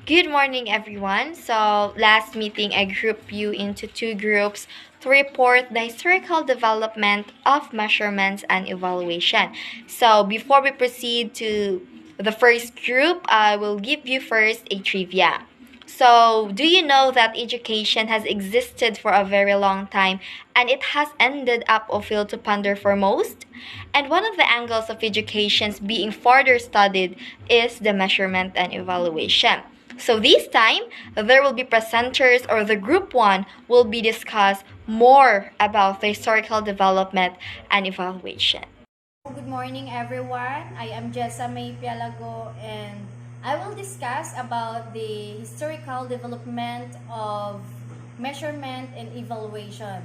Good morning, everyone. So, last meeting, I grouped you into two groups to report the historical development of measurements and evaluation. So, before we proceed to the first group, I will give you first a trivia. So, do you know that education has existed for a very long time and it has ended up a field to ponder for most? And one of the angles of educations being further studied is the measurement and evaluation. So this time, there will be presenters or the group one will be discuss more about the historical development and evaluation. Good morning everyone. I am Jessa May Pialago and I will discuss about the historical development of measurement and evaluation.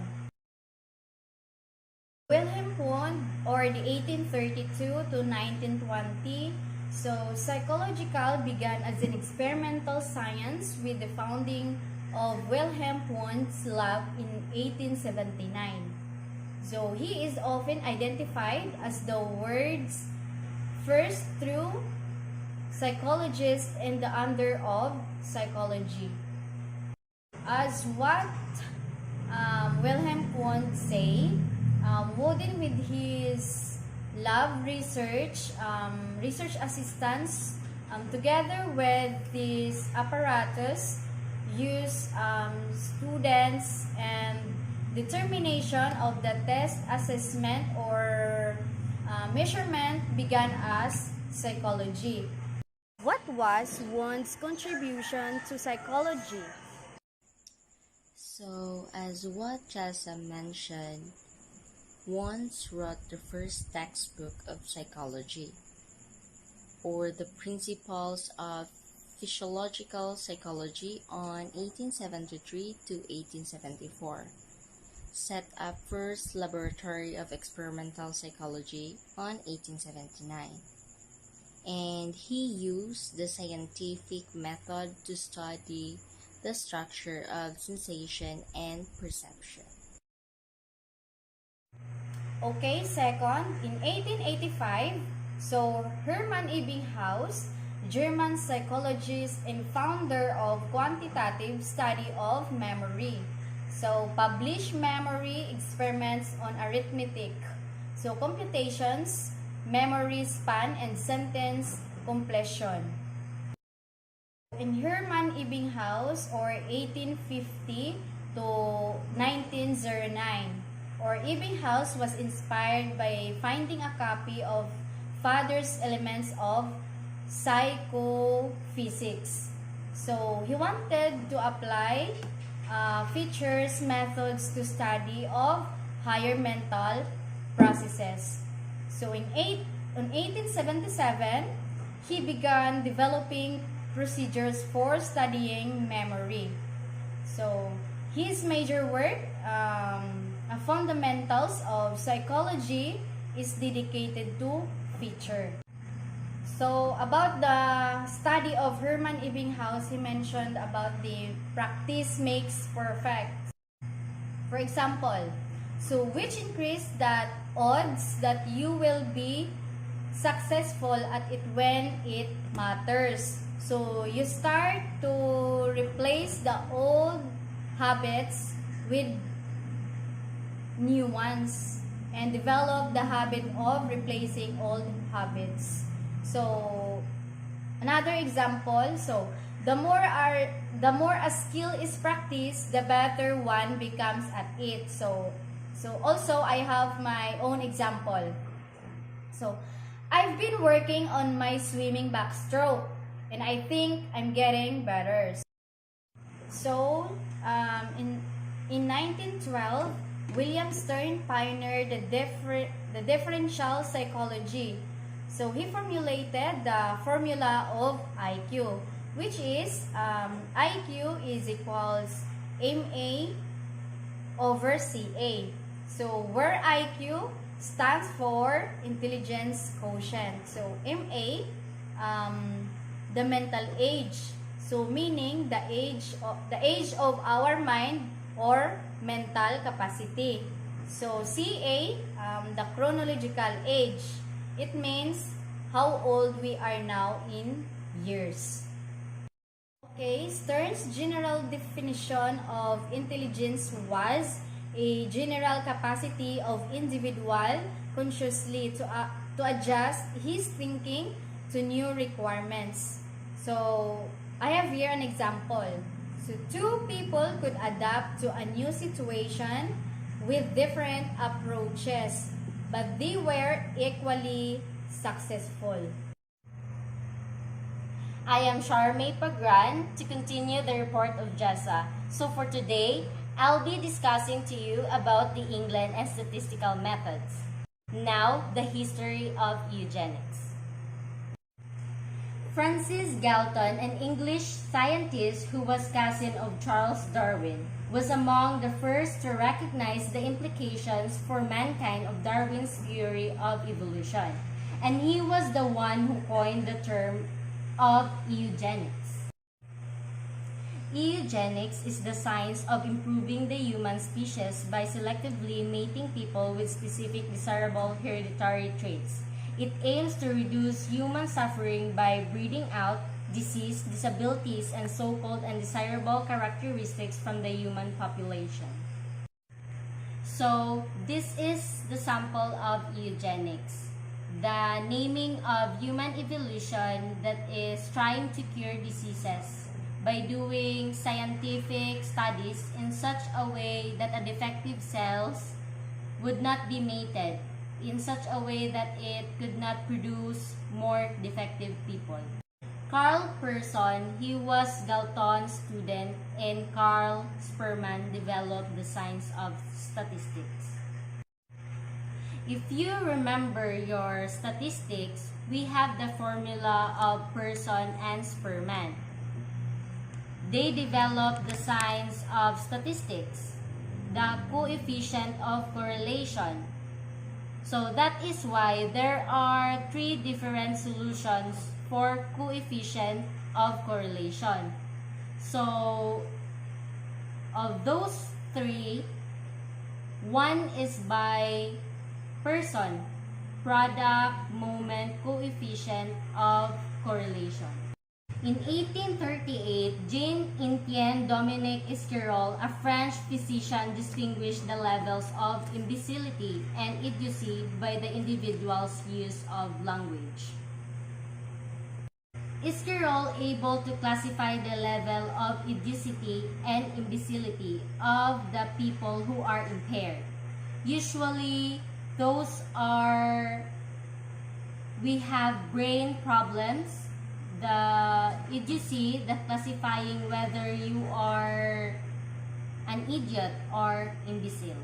Wilhelm Wundt, or the 1832 to 1920. So psychological began as an experimental science with the founding of Wilhelm Wundt's lab in 1879. So he is often identified as the world's first true psychologist and the under of psychology. As what Wilhelm Wundt say, Woden with his lab research assistants, together with this apparatus, use students and determination of the test assessment or measurement began as psychology. What was Wundt's contribution to psychology? So, as what Jessa mentioned, Wundt wrote the first textbook of psychology, or the Principles of Physiological Psychology on 1873 to 1874, set up first Laboratory of Experimental Psychology on 1879, and he used the scientific method to study the structure of sensation and perception. Okay, second, in 1885, so Hermann Ebbinghaus, German psychologist and founder of quantitative study of memory. So published memory experiments on arithmetic. So computations, memory span and sentence completion. In Hermann Ebbinghaus, or 1850 to 1909, or Ebbinghaus was inspired by finding a copy of Fadder's Elements of Psychophysics. So he wanted to apply features, methods to study of higher mental processes. So in 1877, he began developing procedures for studying memory. So his major work, Fundamentals of Psychology, is dedicated to feature. So about the study of Hermann Ebbinghaus, he mentioned about the practice makes perfect. For example, so which increase that odds that you will be successful at it when it matters. So you start to replace the old habits with new ones and develop the habit of replacing old habits. So another example, so the more a skill is practiced, the better one becomes at it. So also I have my own example. So I've been working on my swimming backstroke and I think I'm getting better. So in 1912, William Stern pioneered the differential psychology. So he formulated the formula of IQ, which is IQ is equals MA over CA. So where IQ stands for intelligence quotient. So MA, the mental age. So meaning the age of our mind or mental capacity. So CA, the chronological age. It means how old we are now in years. Okay, Stern's general definition of intelligence was a general capacity of individual consciously to adjust his thinking to new requirements. So, I have here an example. So, two people could adapt to a new situation with different approaches, but they were equally successful. I am Charmaine Pagran to continue the report of JESA. So for today, I'll be discussing to you about the England and statistical methods. Now, the history of eugenics. Francis Galton, an English scientist who was cousin of Charles Darwin, was among the first to recognize the implications for mankind of Darwin's theory of evolution. And he was the one who coined the term of eugenics. Eugenics is the science of improving the human species by selectively mating people with specific desirable hereditary traits. It aims to reduce human suffering by breeding out disease, disabilities, and so-called undesirable characteristics from the human population. So, this is the sample of eugenics. The naming of human evolution that is trying to cure diseases by doing scientific studies in such a way that a defective cells would not be mated, in such a way that it could not produce more defective people. Carl Pearson, he was Galton's student, and Carl Sperman developed the science of statistics. If you remember your statistics, we have the formula of Pearson and Sperman. They developed the science of statistics, the coefficient of correlation. So that is why there are three different solutions for coefficient of correlation. So of those three, one is by Pearson, product moment coefficient of correlation. In 1838, Jean-Étienne Dominique Esquirol, a French physician, distinguished the levels of imbecility and idiocy by the individual's use of language. Esquirol able to classify the level of idiocy and imbecility of the people who are impaired. Usually, those are, we have brain problems. The idiocy, the classifying whether you are an idiot or imbecile.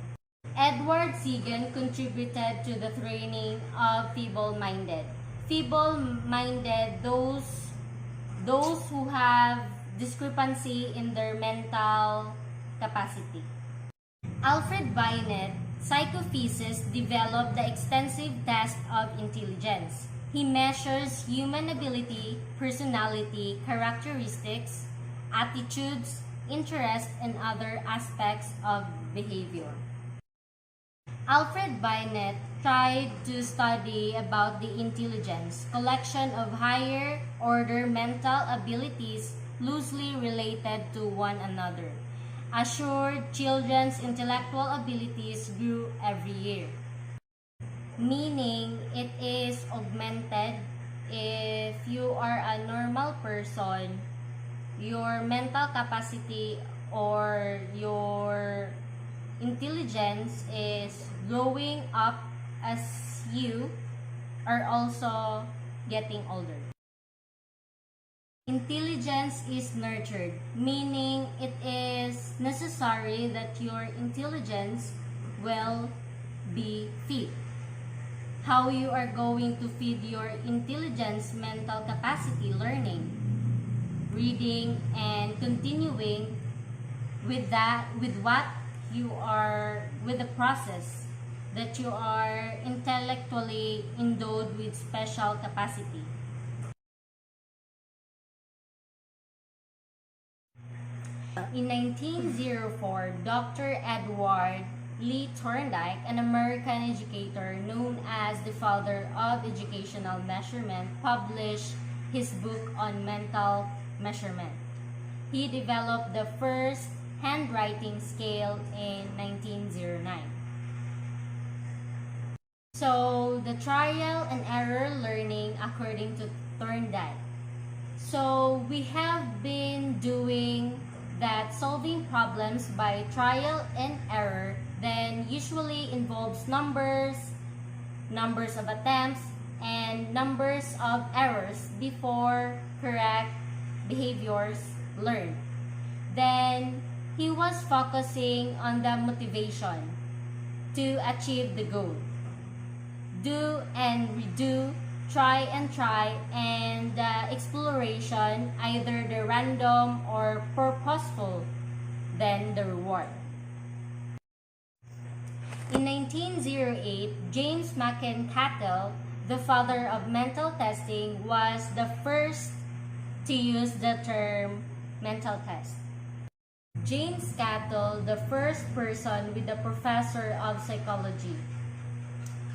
Edward Segan contributed to the training of feeble-minded. Feeble-minded, those who have discrepancy in their mental capacity. Alfred Binet, psychophysicist, developed the extensive test of intelligence. He measures human ability, personality, characteristics, attitudes, interests, and other aspects of behavior. Alfred Binet tried to study about the intelligence, collection of higher order mental abilities loosely related to one another. Assured children's intellectual abilities grew every year, meaning it is augmented. If you are a normal person, your mental capacity or your intelligence is growing up as you are also getting older. Intelligence is nurtured, meaning it is necessary that your intelligence will be fed. How you are going to feed your intelligence, mental capacity, learning, reading, and continuing with what you are, with the process that you are intellectually endowed with special capacity. In 1904, Dr. Edward Lee Thorndike, an American educator known as the father of educational measurement, published his book on mental measurement. he developed the first handwriting scale in 1909. So, the trial and error learning according to Thorndike. So, we have been doing that solving problems by trial and error then usually involves numbers of attempts, and numbers of errors before correct behaviors learned. Then, he was focusing on the motivation to achieve the goal. Do and redo, try, and the exploration, either the random or purposeful, then the reward. In 1908, James McEntire, the father of mental testing, was the first to use the term mental test. James Cattell, the first person with the professor of psychology.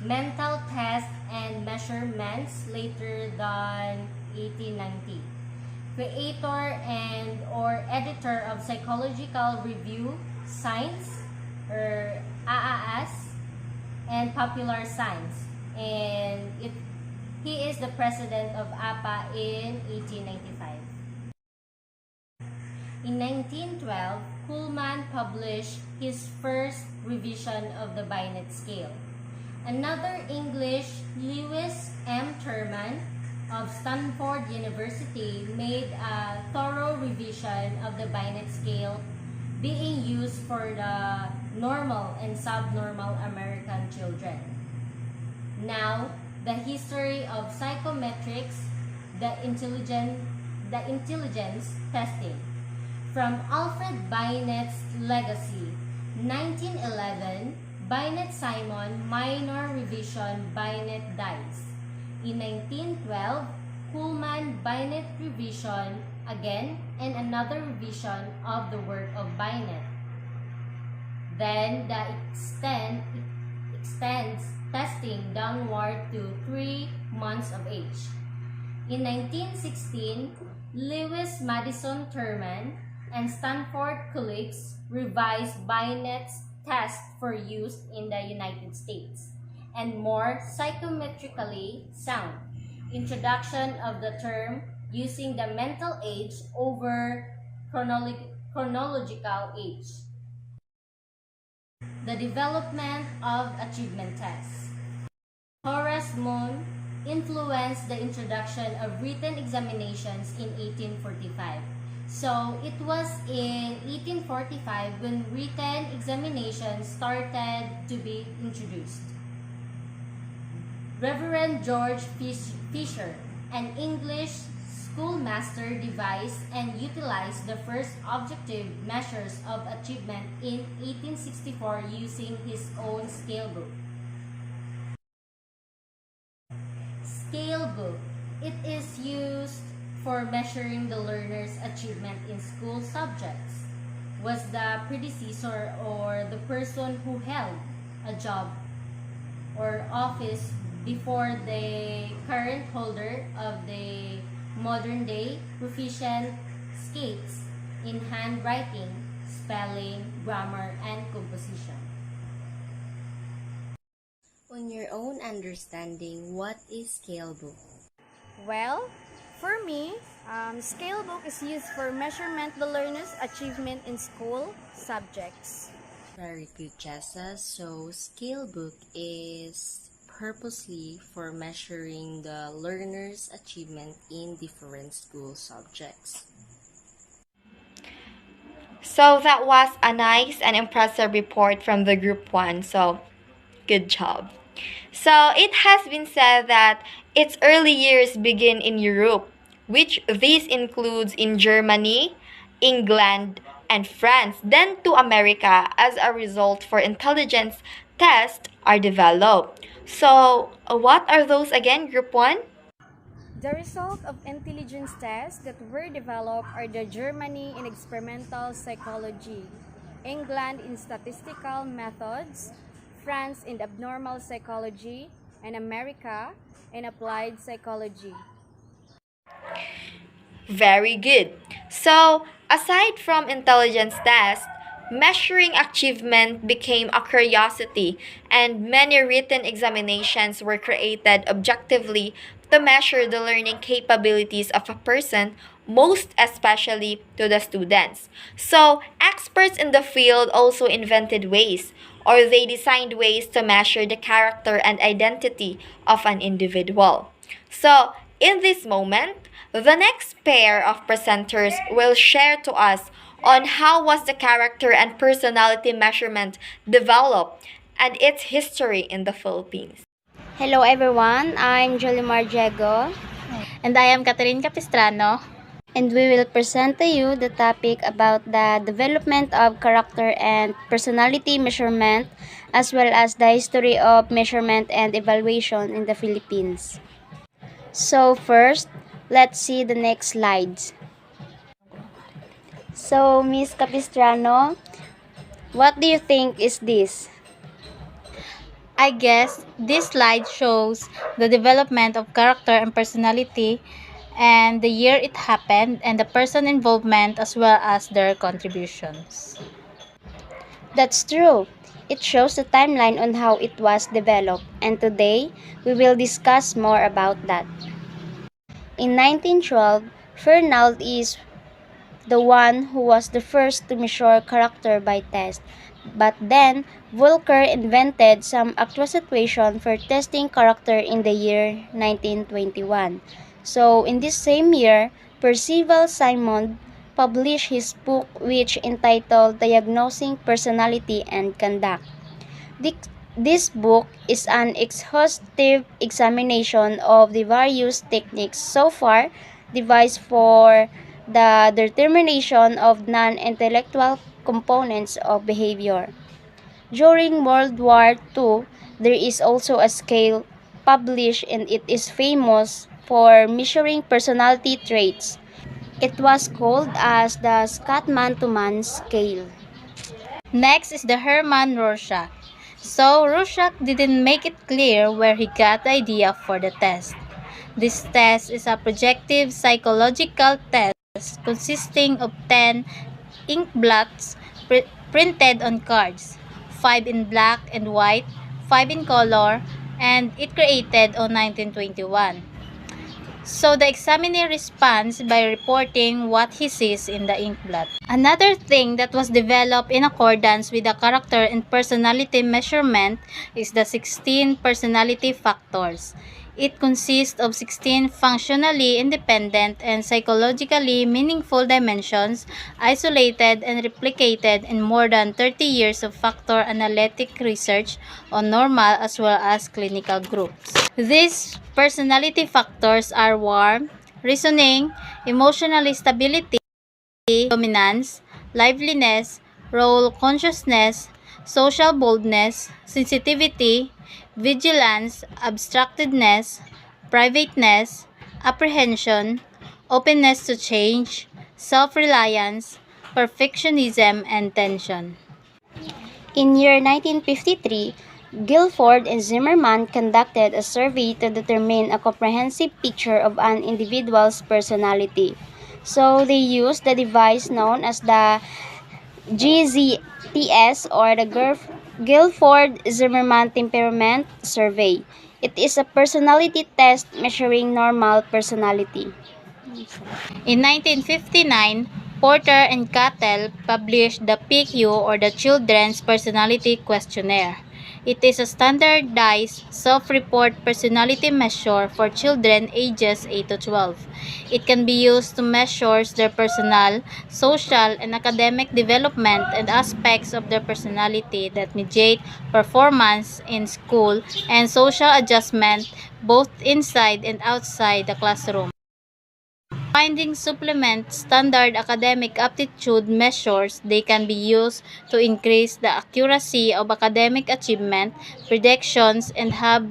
Mental Tests and Measurements, later than 1890. Creator and or editor of Psychological Review, Science, or AAS, and Popular Science. And he is the president of APA in 1895. In 1912, Kuhlman published his first revision of the Binet scale. Another English, Lewis M. Terman of Stanford University, made a thorough revision of the Binet scale being used for the normal and subnormal American children. Now, the history of psychometrics, the intelligence testing. From Alfred Binet's Legacy, 1911, Binet-Simon Minor Revision Binet Dice. In 1912, Kuhlman-Binet Revision again, and another revision of the work of Binet. Then the extends testing downward to 3 months of age. In 1916, Lewis Madison Terman and Stanford colleagues revised Binet's test for use in the United States, and more psychometrically sound introduction of the term using the mental age over chronological age. The development of achievement tests. Horace Mann influenced the introduction of written examinations in 1845. So, it was in 1845 when written examinations started to be introduced. Reverend George Fisher, an English schoolmaster, devised and utilized the first objective measures of achievement in 1864 using his own scale book. Scale book. It is used for measuring the learner's achievement in school subjects. Was the predecessor or the person who held a job or office before the current holder of the modern day proficient skates in handwriting, spelling, grammar, and composition. On your own understanding, what is scale book? Well, for me, scale book is used for measurement the learner's achievement in school subjects. Very good, Jessa. So, scale book is purposely for measuring the learner's achievement in different school subjects. So that was a nice and impressive report from the group 1. So good job. So it has been said that its early years begin in Europe, which this includes in Germany, England, and France, then to America as a result for intelligence tests are developed. So what are those again, group 1? The result of intelligence tests that were developed are the Germany in experimental psychology, England in statistical methods, France in abnormal psychology, and America in applied psychology. Very good. So, Aside from intelligence tests, measuring achievement became a curiosity, and many written examinations were created objectively to measure the learning capabilities of a person, most especially to the students. So, experts in the field also invented ways, or they designed ways to measure the character and identity of an individual. So, in this moment, the next pair of presenters will share to us on how was the character and personality measurement developed and its history in the Philippines. Hello everyone, I'm Jolimar Diego. And I am Catherine Capistrano. And we will present to you the topic about the development of character and personality measurement as well as the history of measurement and evaluation in the Philippines. So first, let's see the next slides. So Miss Capistrano, what do you think is this? I guess this slide shows the development of character and personality and the year it happened and the person involvement as well as their contributions. That's true. It shows the timeline on how it was developed, and today we will discuss more about that. In 1912, Fernald is the one who was the first to measure character by test. But then, Volcker invented some actuation for testing character in the year 1921. So, in this same year, Percival Simon published his book which entitled Diagnosing Personality and Conduct. This book is an exhaustive examination of the various techniques so far devised for the determination of non-intellectual components of behavior. During World War II, there is also a scale published and it is famous for measuring personality traits. It was called as the Scott-Man-to-Man scale. Next is the Hermann Rorschach. So Rorschach didn't make it clear where he got the idea for the test. This test is a projective psychological test consisting of 10 ink blots printed on cards, 5 in black and white, 5 in color, and it created on 1921. So the examiner responds by reporting what he sees in the inkblot. Another thing that was developed in accordance with the character and personality measurement is the 16 personality factors. It consists of 16 functionally independent and psychologically meaningful dimensions isolated and replicated in more than 30 years of factor analytic research on normal as well as clinical groups. These personality factors are warmth, reasoning, emotional stability, dominance, liveliness, role consciousness, social boldness, sensitivity, vigilance, abstractedness, privateness, apprehension, openness to change, self-reliance, perfectionism, and tension. In year 1953, Guilford and Zimmerman conducted a survey to determine a comprehensive picture of an individual's personality. So they used the device known as the GZTS or the Guilford-Zimmerman Temperament Survey. It is a personality test measuring normal personality. In 1959, Porter and Cattell published the PQ or the Children's Personality Questionnaire. It is a standardized self-report personality measure for children ages 8 to 12. It can be used to measure their personal, social, and academic development and aspects of their personality that mediate performance in school and social adjustment both inside and outside the classroom. Findings supplement standard academic aptitude measures. They can be used to increase the accuracy of academic achievement predictions and have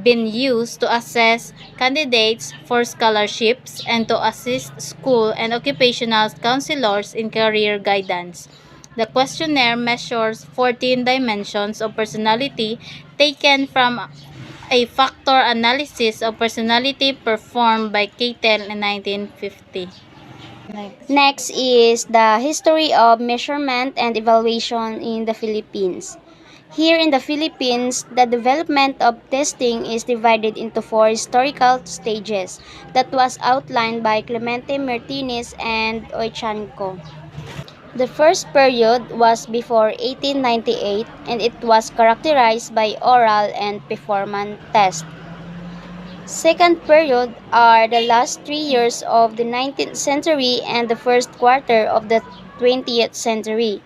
been used to assess candidates for scholarships and to assist school and occupational counselors in career guidance. The questionnaire measures 14 dimensions of personality taken from a factor analysis of personality performed by Cattell in 1950. Next is the history of measurement and evaluation in the Philippines. Here in the Philippines, the development of testing is divided into four historical stages that was outlined by Clemente Martinez and Oichanco. The first period was before 1898 and it was characterized by oral and performance tests. Second period are the last 3 years of the 19th century and the first quarter of the 20th century.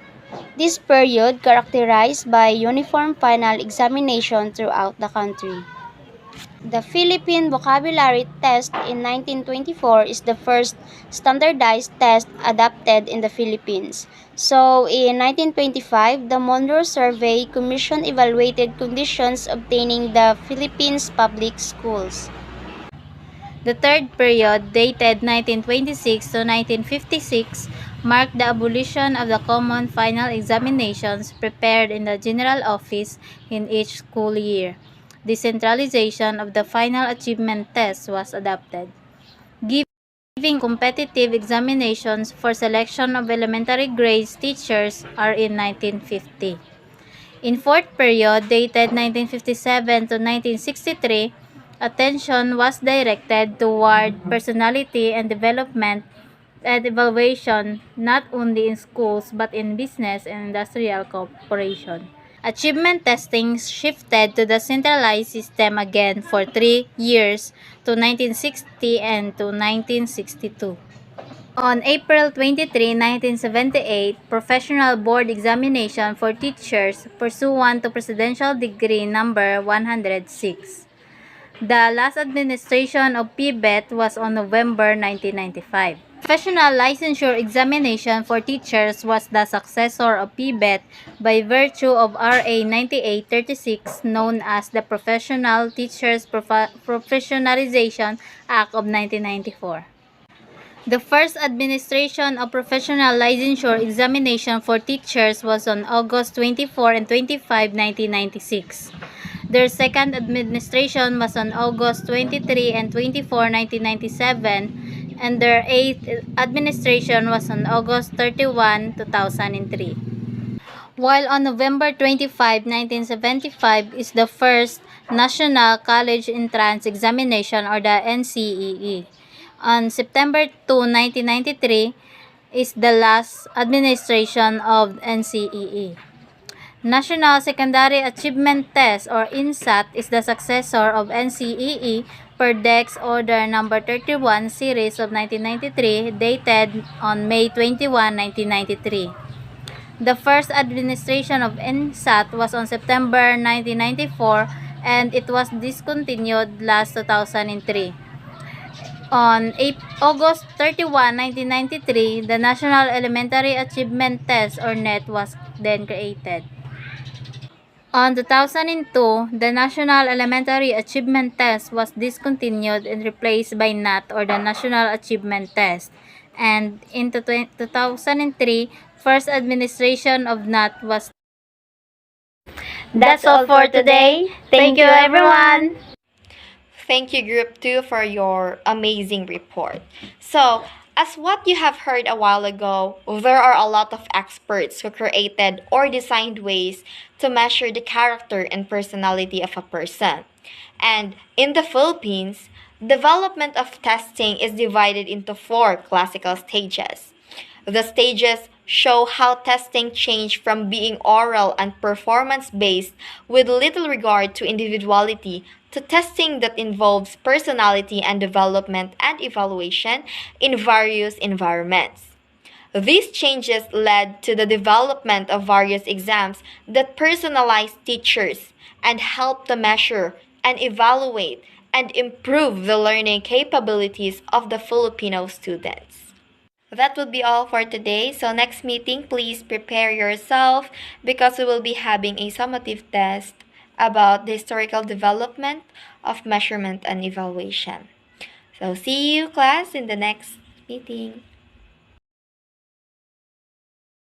This period characterized by uniform final examination throughout the country. The Philippine Vocabulary Test in 1924 is the first standardized test adopted in the Philippines. So, in 1925, the Monroe Survey Commission evaluated conditions obtaining the Philippines public schools. The third period, dated 1926 to 1956, marked the abolition of the common final examinations prepared in the General Office in each school year. Decentralization of the final achievement test was adopted, giving competitive examinations for selection of elementary grades teachers are in 1950. In fourth period, dated 1957 to 1963, attention was directed toward personality and development and evaluation not only in schools but in business and industrial corporation. Achievement testing shifted to the centralized system again for 3 years to 1960 and to 1962. On April 23, 1978, professional board examination for teachers pursuant to Presidential Decree number 106. The last administration of PBET was on November 1995. Professional licensure examination for teachers was the successor of PBET by virtue of RA 9836 known as the Professional Teachers Professionalization Act of 1994. The first administration of professional licensure examination for teachers was on August 24 and 25, 1996. Their second administration was on August 23 and 24, 1997, and their eighth administration was on August 31, 2003. While on November 25, 1975 is the first National College Entrance Examination or the NCEE. On September 2, 1993 is the last administration of NCEE. National Secondary Achievement Test or INSAT is the successor of NCEE per Dex Order Number 31 Series of 1993 dated on May 21, 1993. The first administration of INSAT was on September 1994 and it was discontinued last 2003. On August 31, 1993, the National Elementary Achievement Test or NET was then created. On 2002, the National Elementary Achievement Test was discontinued and replaced by NAT or the National Achievement Test. And in 2003, first administration of NAT was. That's all for today. Thank you, everyone. Thank you, Group 2, for your amazing report. So, as what you have heard a while ago, there are a lot of experts who created or designed ways to measure the character and personality of a person. And in the Philippines, development of testing is divided into four classical stages. The stages show how testing changed from being oral and performance based with little regard to individuality to testing that involves personality and development and evaluation in various environments. These changes led to the development of various exams that personalize teachers and help to measure and evaluate and improve the learning capabilities of the Filipino students. That would be all for today. So next meeting, please prepare yourself because we will be having a summative test about the historical development of measurement and evaluation. So see you class in the next meeting.